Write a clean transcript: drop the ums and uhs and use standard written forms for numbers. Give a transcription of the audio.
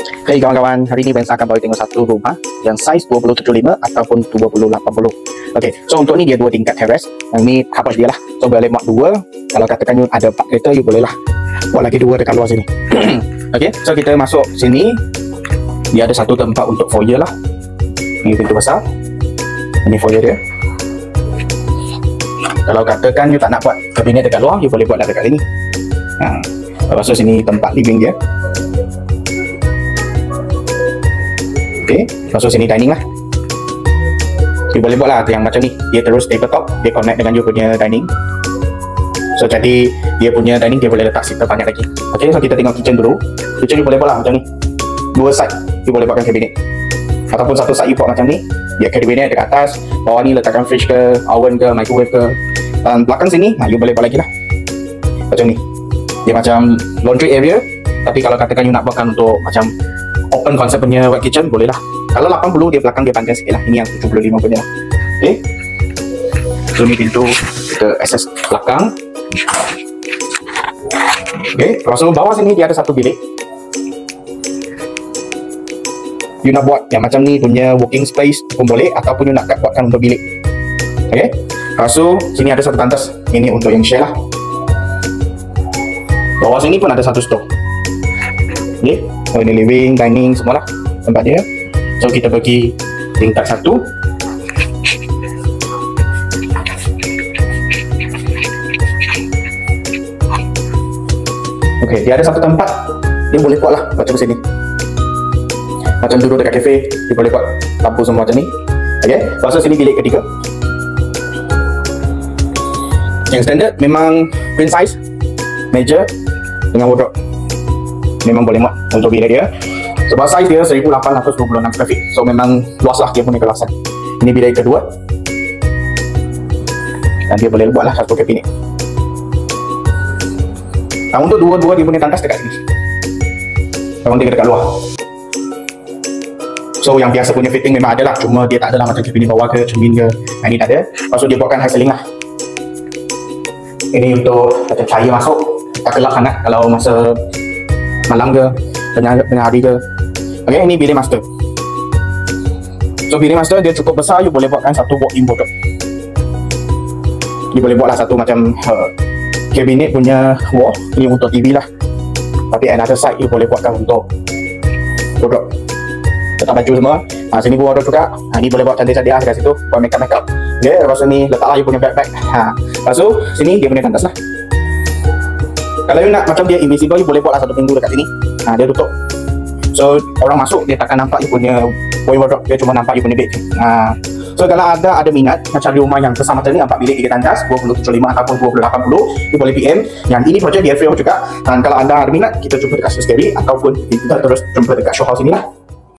Hey kawan-kawan, hari ini Benz akan bawa tengok satu rumah yang saiz 2075 ataupun 2080. Okey, so untuk ni dia dua tingkat terrace. Yang ni habis dia lah. So boleh muat dua. Kalau katakan you ada 4 kereta, you boleh lah buat lagi dua dekat luar sini. Okey, so kita masuk sini. Dia ada satu tempat untuk foyer lah. Ini pintu besar. Ini foyer dia. Kalau katakan you tak nak buat kabinet dekat luar, you boleh buat dekat sini. Lepas tu sini tempat living dia. Okay, masuk sini dining lah. You boleh buat lah yang macam ni. Dia terus tabletop, dia connect dengan you punya dining. So jadi dia punya dining dia boleh letak seater banyak lagi. Okay, so kita tengok kitchen dulu. Kitchen you boleh buat lah macam ni. Dua side you boleh buatkan cabinet. Ataupun satu side you buat macam ni. Dia cabinet dekat atas. Bawah ni letakkan fridge ke, oven ke, microwave ke. Dan belakang sini, you boleh buat lagi lah. Macam ni. Dia macam laundry area. Tapi kalau katakan you nak buatkan untuk macam open konsep punya white kitchen, boleh lah. Kalau 80 dia belakang dia panjang sikit lah. Ini yang 75 punya lah. Okay, so ni pintu kita akses belakang. Okay, so bawah sini dia ada satu bilik. You nak buat yang macam ni punya working space pun boleh, ataupun you nak buatkan untuk bilik. Okay, so sini ada satu tandas. Ini untuk yang share lah. Bawah sini pun ada satu store. Okay, so ini living, dining, semua lah tempat dia. So kita pergi tingkat 1. Okay, dia ada satu tempat dia boleh buat lah macam sini. Macam duduk dekat kafe, dia boleh buat lampu semua macam ni. Okay, lepas tu sini bilik ketiga. Yang standard memang queen size, meja dengan wardrobe. Memang boleh muat untuk bilik dia. Sebab saiz dia 1826 square feet. So memang luas lah dia punya keluasan. Ini bilik kedua. Dan dia boleh buat lah satu kabinet. Nah, untuk dua-dua dia punya tandas dekat sini. Kalau dia dekat luar. So yang biasa punya fitting memang ada lah. Cuma dia tak ada lah macam kabinet bawah ke, cermin ke. Nah, ini tak ada. Lepas tu dia buatkan high ceiling lah. Ini untuk macam cahaya masuk. Tak gelap sangat kalau masa malam ke, tengah hari ke. Okay, ini bilik master. So bilik master dia cukup besar. You boleh buatkan satu walk-in wardrobe. You boleh buatlah satu macam cabinet punya wall. Ini untuk TV lah. Tapi another side you boleh buatkan untuk wardrobe. Letak baju semua. Sini pun wardrobe juga. Ini boleh buat cantik-cantik lah dekat situ. Buat makeup. Okay, lepas tu ni letaklah you punya bag-bag. Lepas tu sini dia punya tandas lah. Kalau you nak macam dia invisible, you boleh buatlah satu pintu dekat sini. Dia tutup. So orang masuk dia takkan nampak you punya wardrobe, dia cuma nampak you punya bed. So kalau ada minat nak cari rumah yang besar macam ni, 4 bilik 3 tandas 2075 ataupun 2080, you boleh PM. Yang ini projek di FAO juga. Dan kalau anda ada minat, kita jumpa dekat Suscary ataupun kita terus jumpa dekat show house ini lah.